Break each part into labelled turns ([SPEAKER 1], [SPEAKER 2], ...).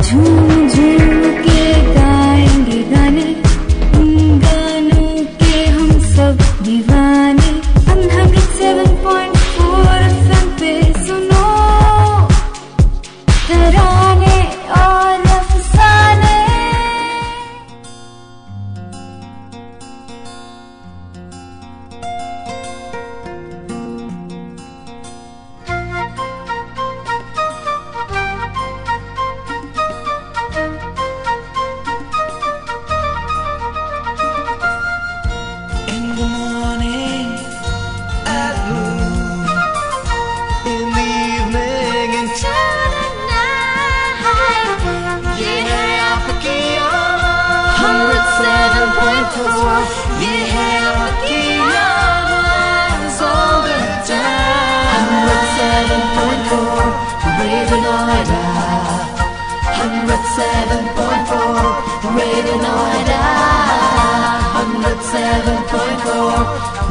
[SPEAKER 1] झूम झूम के गाएंगे गाने, उन गानों के हम सब दीवाने। 107.4 FM पे सुनो तराने और अफसाने।
[SPEAKER 2] ये है आपकी आवाज़ all the time. 107.4 Radio Noida. 107.4 Radio Noida. 107.4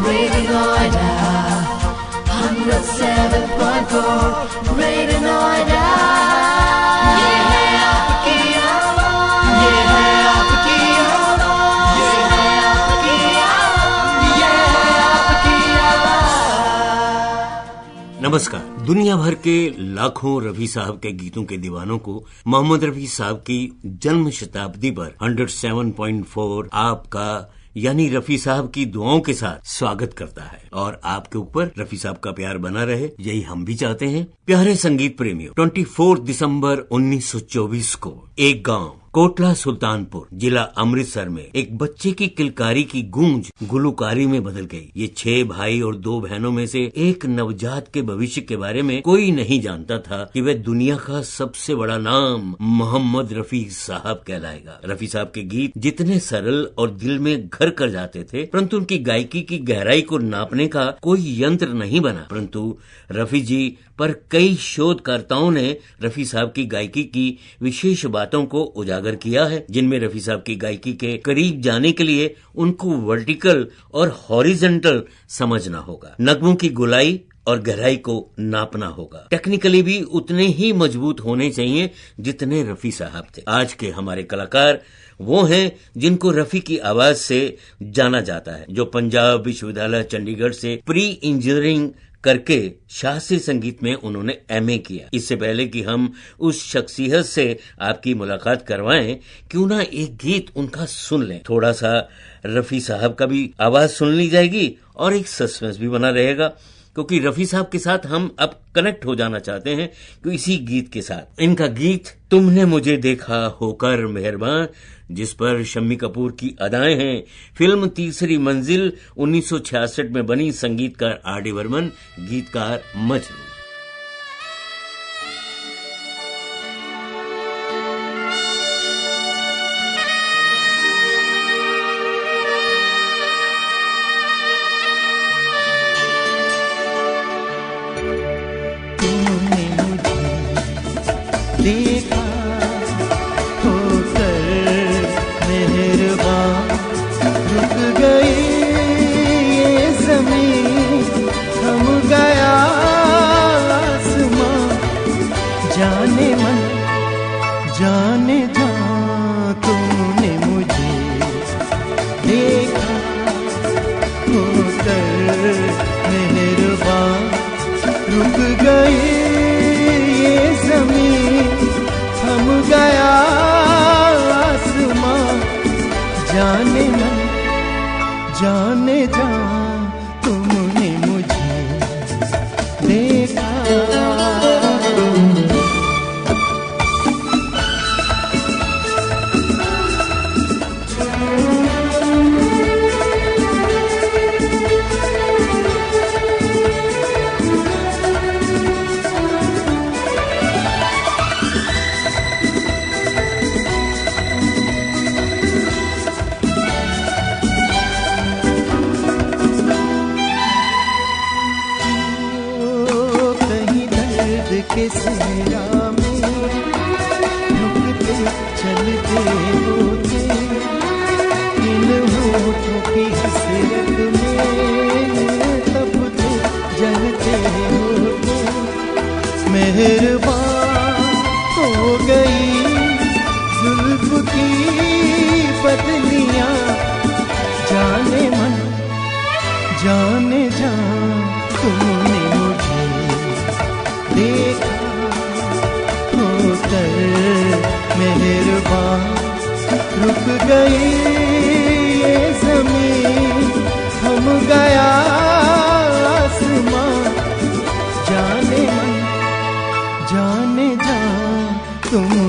[SPEAKER 2] Radio Noida. 107.4 Radio Noida. ये है आपकी आवाज़. ये है आपकी आवाज़. ये है आपकी आवाज़. ये है आपकी आवाज़.
[SPEAKER 3] नमस्कार। दुनिया भर के लाखों रफी साहब के गीतों के दीवानों को मोहम्मद रफी साहब की जन्म शताब्दी पर 107.4 आपका यानी रफी साहब की दुआओं के साथ स्वागत करता है। और आपके ऊपर रफी साहब का प्यार बना रहे, यही हम भी चाहते हैं। प्यारे संगीत प्रेमियों, 24 दिसंबर 1924 को एक गांव कोटला सुल्तानपुर जिला अमृतसर में एक बच्चे की किलकारी की गूंज गुलकारी में बदल गई। ये 6 भाई और 2 बहनों में से एक नवजात के भविष्य के बारे में कोई नहीं जानता था कि वह दुनिया का सबसे बड़ा नाम मोहम्मद रफी साहब कहलाएगा। रफी साहब के गीत जितने सरल और दिल में घर कर जाते थे, परंतु उनकी गायकी की गहराई को नापने का कोई यंत्र नहीं बना। परंतु रफी जी पर कई शोधकर्ताओं ने रफी साहब की गायकी की विशेष बातों को उजागर किया है, जिनमें रफी साहब की गायकी के करीब जाने के लिए उनको वर्टिकल और हॉरिजॉन्टल समझना होगा, नगमों की गुलाई और गहराई को नापना होगा। टेक्निकली भी उतने ही मजबूत होने चाहिए जितने रफी साहब थे। आज के हमारे कलाकार वो हैं जिनको रफी की आवाज से जाना जाता है, जो पंजाब विश्वविद्यालय चंडीगढ़ से प्री इंजीनियरिंग करके शास्त्रीय संगीत में उन्होंने एमए किया। इससे पहले कि हम उस शख्सियत से आपकी मुलाकात करवाएं, क्यों ना एक गीत उनका सुन लें। थोड़ा सा रफी साहब का भी आवाज सुन ली जाएगी और एक सस्पेंस भी बना रहेगा, क्योंकि रफी साहब के साथ हम अब कनेक्ट हो जाना चाहते हैं कि इसी गीत के साथ। इनका गीत तुमने मुझे देखा होकर मेहरबान, जिस पर शम्मी कपूर की अदाएं हैं। फिल्म तीसरी मंजिल 1966 में बनी। संगीतकार आर.डी. बर्मन, गीतकार मजरू।
[SPEAKER 4] देखा होकर मेहरबान, रुक गई ये ज़मीन, थम गया आसमां, जाने मन जाने जा तूने मुझे देखा होकर मेहरबान, रुक गई ये ज़मीन, थम गया आसमां, जाने मन जाने जा तुमने मुझे देखा। के सहरा में रुकते चलते होते, इन होठों की हसरत में तपते जलते होते, मेहरबान हो गई जा तुमने मुझे देखा होकर मेहरबान, रुक गई ये ज़मीन, थम गया आसमां, जाने मन जाने जा तुम